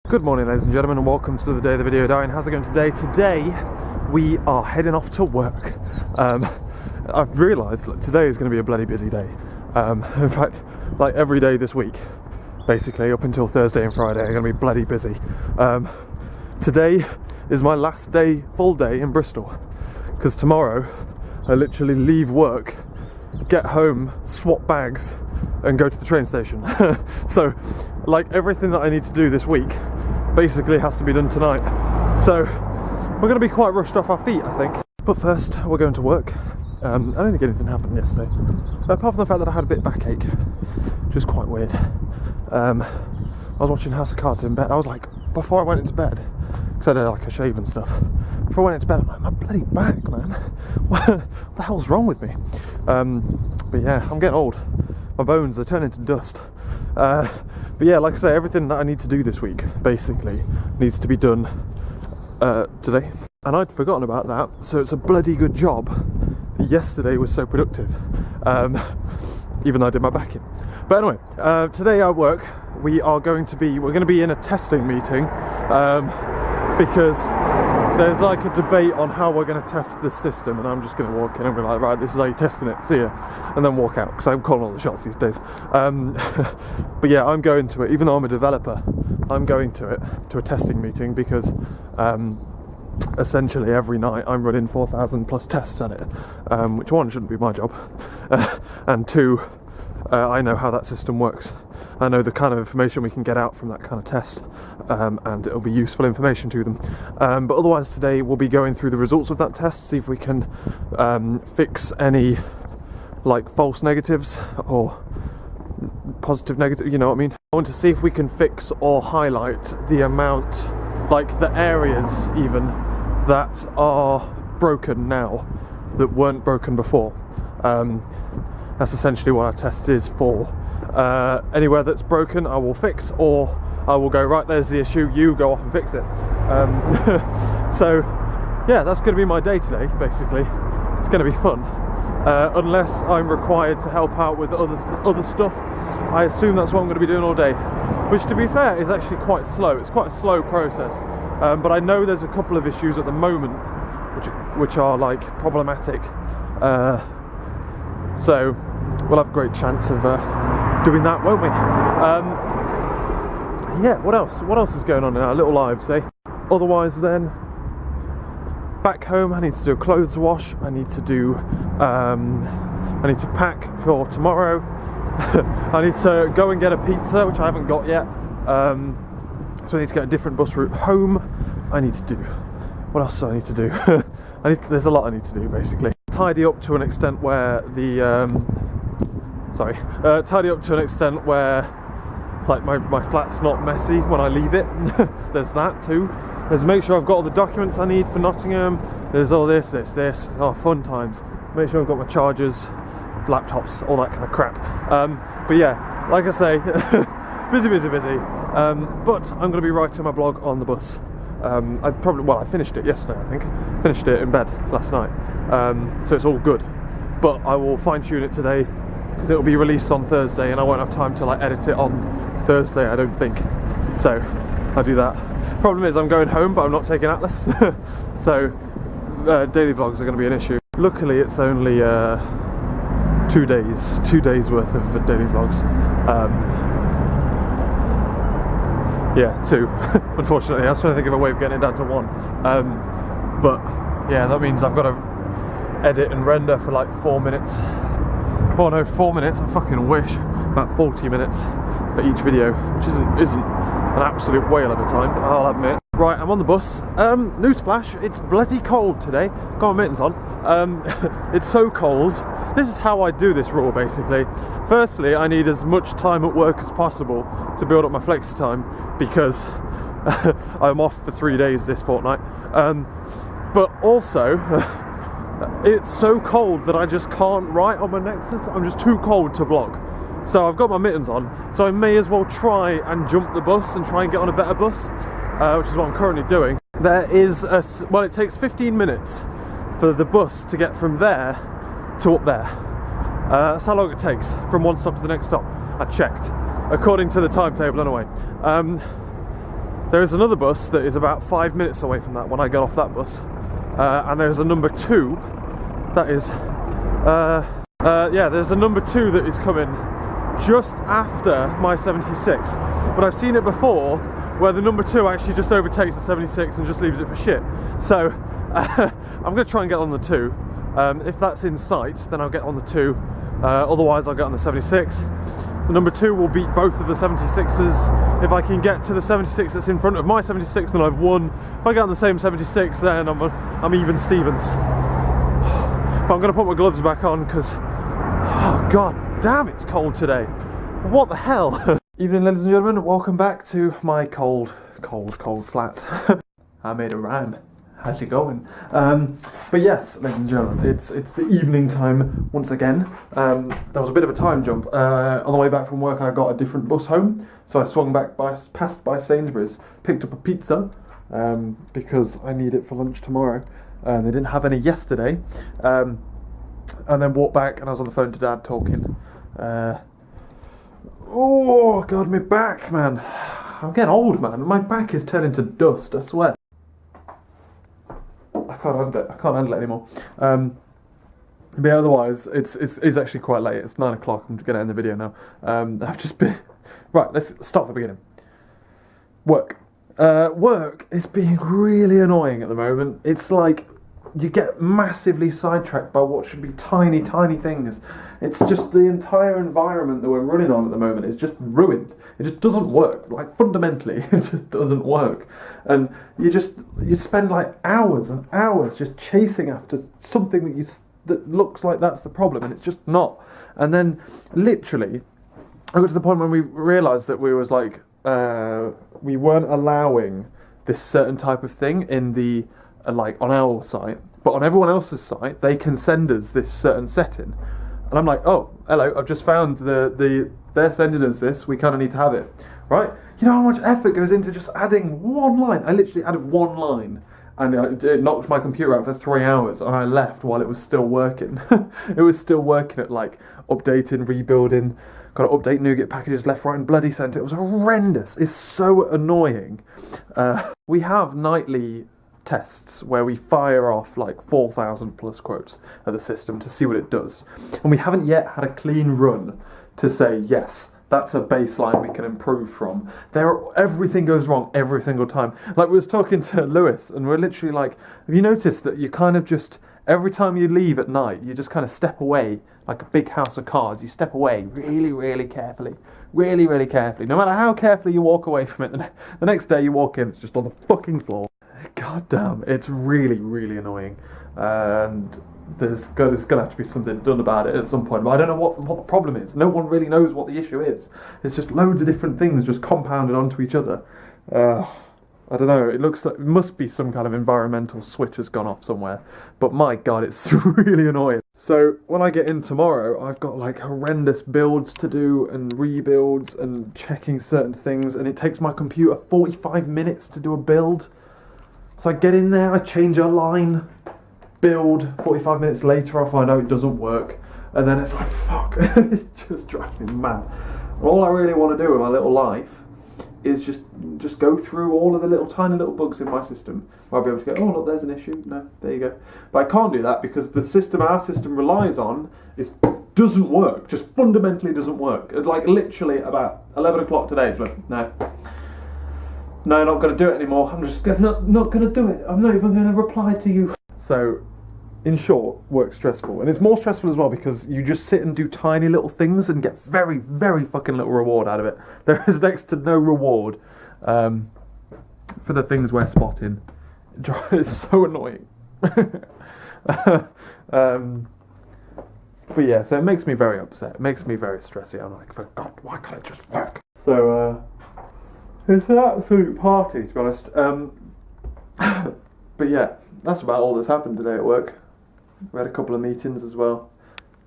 Good morning, ladies and gentlemen, and welcome to the day of the video diary. How's it going today? Today we are heading off to work. I've realised today is going to be a bloody busy day. In fact, like every day this week, basically up until Thursday and Friday, are going to be bloody busy. Today is my last day, full day in Bristol, because tomorrow I literally leave work, get home, swap bags, and go to the train station. So, like everything that I need to do this week basically has to be done tonight. So we're going to be quite rushed off our feet, I think. But first, we're going to work. I don't think anything happened yesterday, apart from the fact that I had a bit of backache, which is quite weird. I was watching House of Cards in bed. I was like, before I went into bed, because I did like a shave and stuff, before I went into bed, I'm like, my bloody back, man. What the hell's wrong with me? But yeah, I'm getting old. My bones, they're turning to dust. But yeah, like I say, everything that I need to do this week basically needs to be done today. And I'd forgotten about that, so it's a bloody good job that yesterday was so productive, even though I did my back in. But anyway, today at work we're going to be in a testing meeting, because there's like a debate on how we're going to test the system, and I'm just going to walk in and be like, right, this is how you're testing it, see ya, and then walk out, because I'm calling all the shots these days. But yeah, I'm going to it, even though I'm a developer, I'm going to a testing meeting, because essentially every night I'm running 4,000 plus tests at it, which one, shouldn't be my job, and two, I know how that system works. I know the kind of information we can get out from that kind of test, and it'll be useful information to them. But otherwise today we'll be going through the results of that test, see if we can fix any like false negatives or positive negative, you know what I mean? I want to see if we can fix or highlight the amount, like the areas even, that are broken now that weren't broken before. That's essentially what our test is for. Anywhere that's broken I will fix, or I will go, right, there's the issue, you go off and fix it. So yeah, that's going to be my day today basically. It's going to be fun, unless I'm required to help out with other stuff. I assume that's what I'm going to be doing all day, which to be fair is actually quite slow. It's quite a slow process, but I know there's a couple of issues at the moment which are like problematic, so we'll have a great chance of doing that, won't we? Yeah, what else is going on in our little lives, eh? Otherwise then, back home I need to do a clothes wash, I need to pack for tomorrow. I need to go and get a pizza, which I haven't got yet, so I need to get a different bus route home. What else do I need to do? There's a lot I need to do basically. Tidy up to an extent where like my flat's not messy when I leave it. There's that too. There's make sure I've got all the documents I need for Nottingham. There's all this, oh, fun times. Make sure I've got my chargers, laptops, all that kind of crap. But yeah, like I say, busy. But I'm going to be writing my blog on the bus. I finished it yesterday, I think. Finished it in bed last night. So it's all good. But I will fine tune it today, because it'll be released on Thursday, and I won't have time to like edit it on Thursday, I don't think. So I'll do that. Problem is I'm going home, but I'm not taking Atlas. So daily vlogs are going to be an issue. Luckily it's only 2 days worth of daily vlogs. Yeah, 2. Unfortunately, I was trying to think of a way of getting it down to 1. But yeah, that means I've got to edit and render for like 4 minutes. Oh no, 4 minutes, I fucking wish. About 40 minutes for each video, which isn't an absolute whale of a time, I'll admit. Right, I'm on the bus. Newsflash, it's bloody cold today. Got my mittens on. It's so cold. This is how I do this rule basically. Firstly, I need as much time at work as possible to build up my flexi time, because I'm off for 3 days this fortnight. But also, it's so cold that I just can't write on my Nexus. I'm just too cold to vlog. So I've got my mittens on, so I may as well try and jump the bus and try and get on a better bus, which is what I'm currently doing. There is it takes 15 minutes for the bus to get from there to up there. That's how long it takes from one stop to the next stop. I checked, according to the timetable anyway. There is another bus that is about 5 minutes away from that when I get off that bus. And there's a number 2 that is, yeah, there's a number 2 that is coming just after my 76. But I've seen it before where the number 2 actually just overtakes the 76 and just leaves it for shit. So I'm going to try and get on the 2. If that's in sight, then I'll get on the 2. Otherwise, I'll get on the 76. The number 2 will beat both of the 76s. If I can get to the 76 that's in front of my 76, then I've won. If I get on the same 76, then I'm even Stevens. But I'm going to put my gloves back on because, oh god damn, it's cold today. What the hell? Evening, ladies and gentlemen. Welcome back to my cold flat. I made a rhyme. How's it going? But yes, ladies and gentlemen, it's the evening time once again. There was a bit of a time jump. On the way back from work, I got a different bus home, so I swung back passed by Sainsbury's, picked up a pizza because I need it for lunch tomorrow. They didn't have any yesterday, and then walked back, and I was on the phone to Dad talking. Oh god, my back, man! I'm getting old, man. My back is turning to dust. I swear. I can't handle it anymore. But yeah, otherwise, it's actually quite late. It's 9 o'clock. I'm going to end the video now. I've just been... Right, let's start at the beginning. Work. Work is being really annoying at the moment. It's like you get massively sidetracked by what should be tiny things. It's just the entire environment that we're running on at the moment is just ruined. It just doesn't work. Like, fundamentally, it just doesn't work. And you spend like hours and hours just chasing after something that looks like that's the problem, and it's just not. And then, literally, I got to the point when we realised that we was like, we weren't allowing this certain type of thing in the, like, on our site, but on everyone else's site, they can send us this certain setting. And I'm like, oh, hello, I've just found they're sending us this, we kind of need to have it, right? You know how much effort goes into just adding one line? I literally added one line, and it knocked my computer out for 3 hours, and I left while it was still working. It was still working at, like, updating, rebuilding, got to update NuGet packages left, right, and bloody centre. It was horrendous. It's so annoying. We have nightly tests where we fire off like 4,000 plus quotes at the system to see what it does, and we haven't yet had a clean run to say yes, that's a baseline we can improve from. Everything goes wrong every single time. Like, we was talking to Lewis, and we're literally like, have you noticed that you kind of just, every time you leave at night, you just kind of step away like a big house of cards. You step away really carefully, really carefully. No matter how carefully you walk away from it, the next day you walk in, it's just on the fucking floor. God damn, it's really annoying, and there's going to have to be something done about it at some point, but I don't know what the problem is. No one really knows what the issue is. It's just loads of different things just compounded onto each other. I don't know, it looks like it must be some kind of environmental switch has gone off somewhere, but my god, it's really annoying. So when I get in tomorrow, I've got like horrendous builds to do and rebuilds and checking certain things, and it takes my computer 45 minutes to do a build. So I get in there, I change a line, build, 45 minutes later I find out it doesn't work, and then it's like, fuck, it just drives me mad. All I really want to do in my little life is just go through all of the tiny little bugs in my system, where I'll be able to go, oh look, there's an issue, no, there you go. But I can't do that because the system our system relies on doesn't work, just fundamentally doesn't work. Like, literally about 11 o'clock today, it's like, no, not going to do it anymore. I'm just not going to do it. I'm not even going to reply to you. So, in short, work's stressful. And it's more stressful as well because you just sit and do tiny little things and get very fucking little reward out of it. There is next to no reward for the things we're spotting. It's so annoying. But yeah, so it makes me very upset. It makes me very stressy. I'm like, for God, why can't I just work? So, it's an absolute party, to be honest. But yeah, that's about all that's happened today at work. We had a couple of meetings as well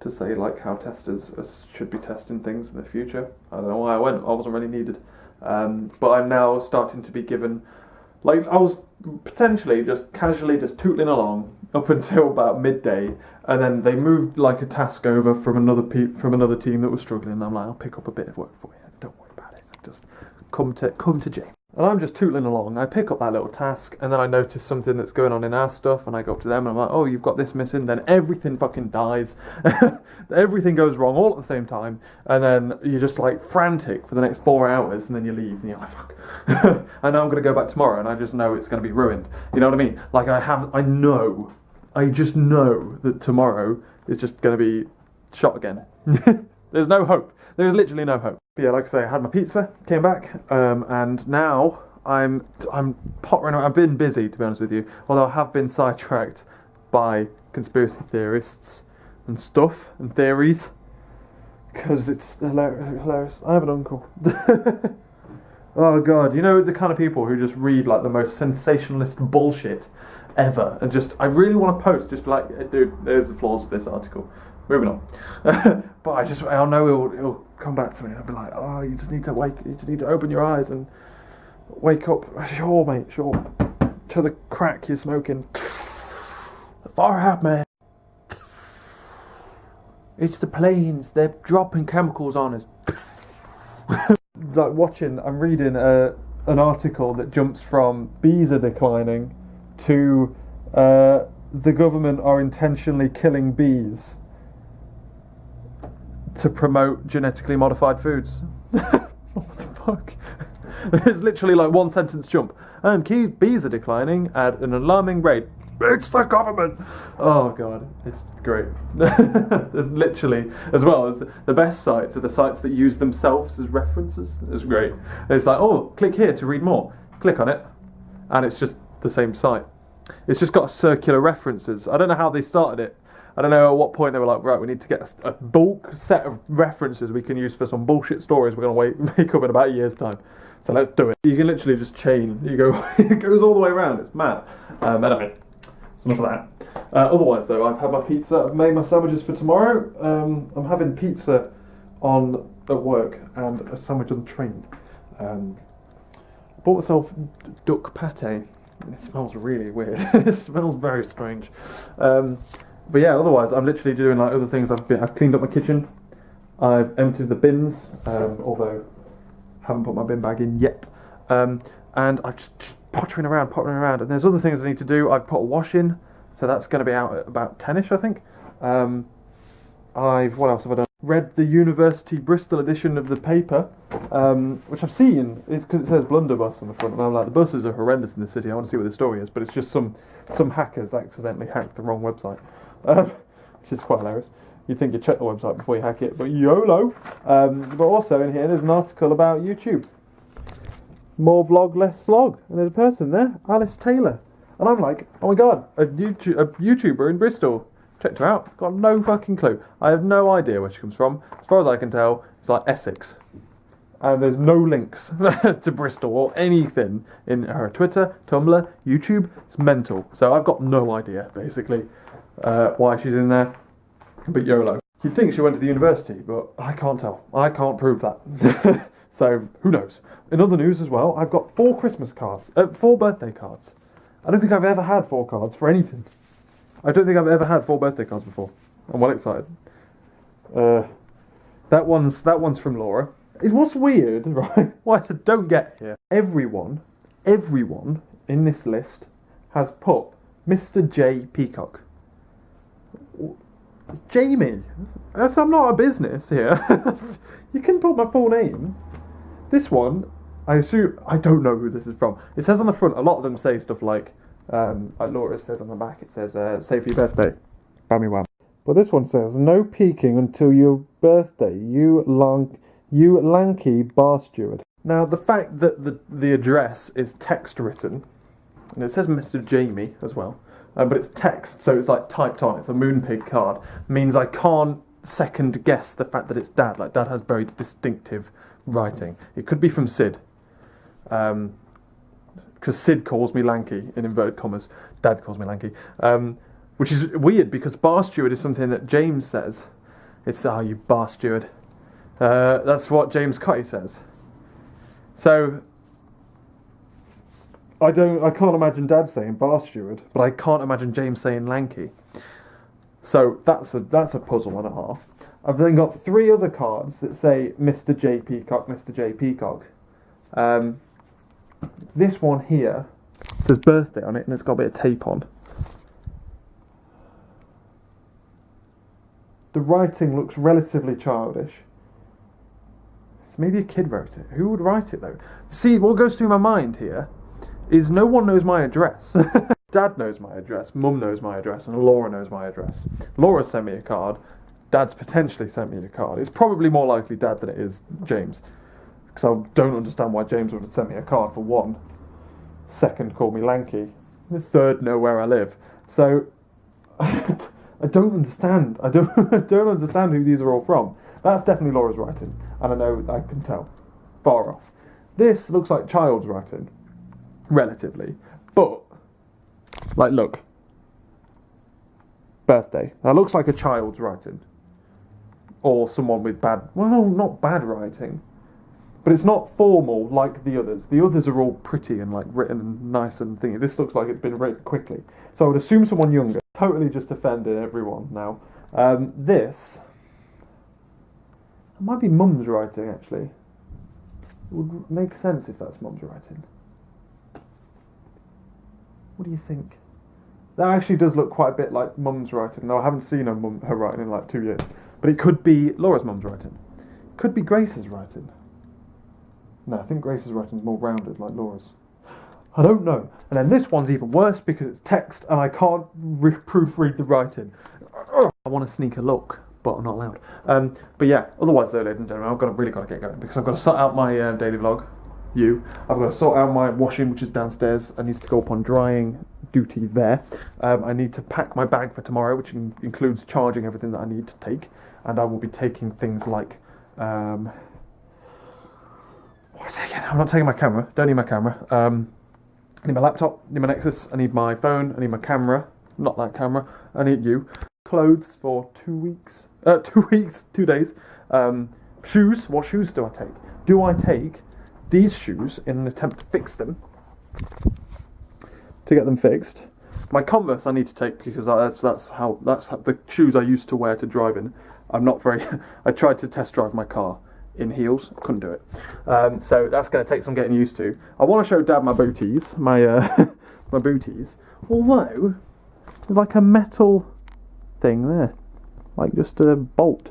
to say like how testers should be testing things in the future. I don't know why I went. I wasn't really needed. But I'm now starting to be given, like, I was potentially just casually just tootling along up until about midday, and then they moved like a task over from another team that was struggling. And I'm like, I'll pick up a bit of work for you. Don't worry about it. Just come to James. And I'm just tootling along. I pick up that little task, and then I notice something that's going on in our stuff, and I go up to them, and I'm like, oh, you've got this missing. Then everything fucking dies. Everything goes wrong all at the same time, and then you're just like frantic for the next 4 hours, and then you leave, and you're like, fuck. And now I'm going to go back tomorrow, and I just know it's going to be ruined. You know what I mean? Like, I just know that tomorrow is just going to be shot again. There's no hope. There's literally no hope. But yeah, like I say, I had my pizza, came back, and now I'm pottering around. I've been busy, to be honest with you, although I have been sidetracked by conspiracy theorists and stuff and theories, because it's hilarious. I have an uncle. Oh god, you know the kind of people who just read like the most sensationalist bullshit ever, and just I really want to post, just be like, hey, dude, there's the flaws of this article. Moving on. But I know he'll come back to me and I'll be like, oh, you just need to open your eyes and wake up. Sure, mate, sure. To the crack you're smoking. Far out, man. It's the planes, they're dropping chemicals on us. I'm reading an article that jumps from bees are declining to the government are intentionally killing bees to promote genetically modified foods. What the fuck? It's literally like one sentence jump. And bees are declining at an alarming rate. It's the government! Oh god, it's great. There's literally, as well as the best sites are the sites that use themselves as references. It's great. And it's like, oh, click here to read more. Click on it, and it's just the same site. It's just got circular references. I don't know how they started it. I don't know at what point they were like, right, we need to get a bulk set of references we can use for some bullshit stories we're going to make up in about a year's time. So let's do it. You can literally just chain. You go, it goes all the way around. It's mad. Anyway, it's enough of that. Otherwise, though, I've had my pizza. I've made my sandwiches for tomorrow. I'm having pizza at work and a sandwich on the train. I bought myself duck pate. It smells really weird. It smells very strange. But yeah, otherwise I'm literally doing like other things. I've cleaned up my kitchen. I've emptied the bins, although haven't put my bin bag in yet. And I'm just pottering around. And there's other things I need to do. I've put a wash in, so that's going to be out at about 10ish, I think. What else have I done? Read the University Bristol edition of the paper, which I've seen. It's because it says blunderbuss on the front, and I'm like, the buses are horrendous in the city. I want to see what the story is, but it's just some hackers accidentally hacked the wrong website, which is quite hilarious. You'd think you'd check the website before you hack it, but YOLO. But also in here, there's an article about YouTube. More vlog, less slog, and there's a person there, Alice Taylor, and I'm like, oh my god, a YouTuber in Bristol. Checked her out. Got no fucking clue. I have no idea where she comes from. As far as I can tell, it's like Essex. And there's no links to Bristol or anything in her Twitter, Tumblr, YouTube. It's mental. So I've got no idea, basically, why she's in there. But YOLO. You'd think she went to the university, but I can't tell. I can't prove that. So who knows? In other news as well, I've got 4 birthday cards. I don't think I've ever had 4 cards for anything. I don't think I've ever had 4 birthday cards before. I'm well excited. That one's from Laura. What's weird, right? What I don't get here. Everyone in this list has put Mr. J Peacock. Jamie, I'm not a business here. You can put my full name. This one, I assume, I don't know who this is from. It says on the front, a lot of them say stuff like Laura says on the back, it says, save for your birthday. Bammy wham. But this one says, no peeking until your birthday, you lanky bar steward. Now, the fact that the address is text written, and it says Mr. Jamie as well, but it's text, so it's like typed on, it's a Moonpig card, means I can't second guess the fact that it's Dad. Like, Dad has very distinctive writing. It could be from Sid. Because Sid calls me lanky, in inverted commas. Dad calls me lanky. Which is weird, because bar steward is something that James says. It's, you bar steward. That's what James Cutty says. So, I can't imagine Dad saying bar steward, but I can't imagine James saying lanky. So, that's a puzzle and a half. I've then got 3 other cards that say Mr. J Peacock, Mr. J Peacock. This one here says birthday on it, and it's got a bit of tape on. The writing looks relatively childish. Maybe a kid wrote it. Who would write it though? See, what goes through my mind here is no one knows my address. Dad knows my address, Mum knows my address, and Laura knows my address. Laura sent me a card. Dad's potentially sent me a card. It's probably more likely Dad than it is James. Because I don't understand why James would have sent me a card, for one. Second, call me lanky. The third, know where I live. So, I don't understand. I don't understand who these are all from. That's definitely Laura's writing. And I know, I can tell. Far off. This looks like child's writing. Relatively. But, like, look. Birthday. That looks like a child's writing. Or someone with bad, well, not bad writing. But it's not formal like the others. The others are all pretty and like written and nice and thingy. This looks like it's been written quickly. So I would assume someone younger. Totally just offended everyone now. This it might be Mum's writing actually. It would make sense if that's Mum's writing. What do you think? That actually does look quite a bit like Mum's writing. Though I haven't seen her writing in like 2 years. But it could be Laura's mum's writing. Could be Grace's writing. No, I think Grace's writing is more rounded, like Laura's. I don't know. And then this one's even worse because it's text and I can't proofread the writing. I want to sneak a look, but I'm not allowed. But yeah, otherwise though, ladies and gentlemen, I've really got to get going because I've got to sort out my daily vlog. I've got to sort out my washing, which is downstairs. I need to go up on drying duty there. I need to pack my bag for tomorrow, which includes charging everything that I need to take. And I will be taking things like... what am I taking? I'm not taking my camera. Don't need my camera. I need my laptop. I need my Nexus. I need my phone. I need my camera. Not that camera. I need you. Clothes for 2 weeks. 2 weeks. 2 days. Shoes. What shoes do I take? Do I take these shoes in an attempt to fix them? To get them fixed. My Converse I need to take because that's how the shoes I used to wear to drive in. I'm not very... I tried to test drive my car in heels. Couldn't do it. So that's going to take some getting used to. I want to show Dad my booties. My booties. Although, there's like a metal thing there. Like just a bolt.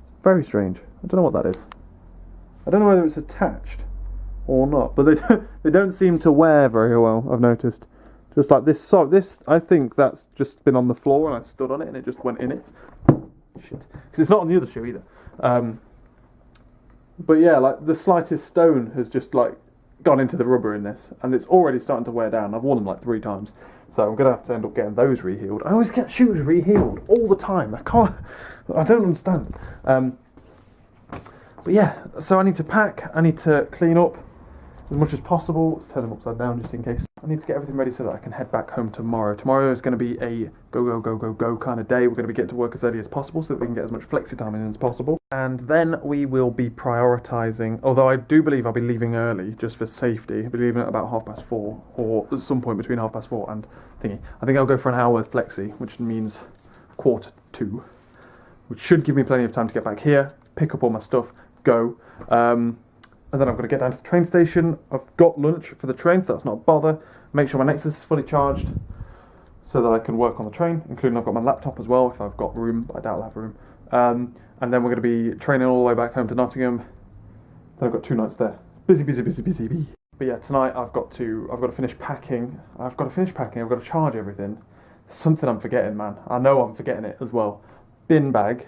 It's very strange. I don't know what that is. I don't know whether it's attached or not. But they don't seem to wear very well, I've noticed. Just like this sock. This, I think that's just been on the floor and I stood on it and it just went in it. Shit. Because it's not on the other shoe either. But yeah, like the slightest stone has just like gone into the rubber in this, and it's already starting to wear down. I've worn them like 3 times, so I'm gonna have to end up getting those rehealed. I always get shoes rehealed all the time. I don't understand. But yeah, so I need to pack. I need to clean up as much as possible. Let's turn them upside down just in case. I need to get everything ready so that I can head back home tomorrow. Tomorrow is going to be a go kind of day. We're going to be getting to work as early as possible so that we can get as much flexi time in as possible. And then we will be prioritising, although I do believe I'll be leaving early just for safety. I'll be leaving at about 4:30 or at some point between 4:30 and thingy. I think I'll go for an hour with flexi, which means 1:45, which should give me plenty of time to get back here, pick up all my stuff, go. And then I'm going to get down to the train station. I've got lunch for the train, so that's not a bother. Make sure my Nexus is fully charged so that I can work on the train, including I've got my laptop as well, if I've got room, but I doubt I'll have room. And then we're going to be training all the way back home to Nottingham. Then I've got 2 nights there. Busy. But yeah, tonight I've got to finish packing. I've got to charge everything. There's something I'm forgetting, man. I know I'm forgetting it as well. Bin bag.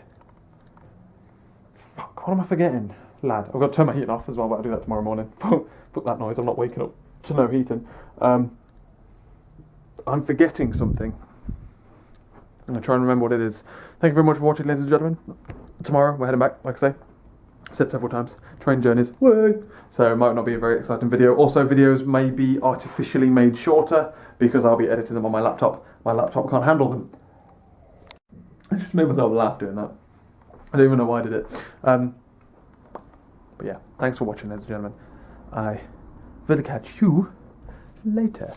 Fuck, what am I forgetting? Lad, I've got to turn my heating off as well, but I'll do that tomorrow morning. Fuck that noise, I'm not waking up to no heating. I'm forgetting something. I'm going to try and remember what it is. Thank you very much for watching, ladies and gentlemen. Tomorrow, we're heading back, like I say. Said several times. Train journeys. Woo! So it might not be a very exciting video. Also, videos may be artificially made shorter because I'll be editing them on my laptop. My laptop can't handle them. I just made myself laugh doing that. I don't even know why I did it. But yeah, thanks for watching, ladies and gentlemen. I will catch you later.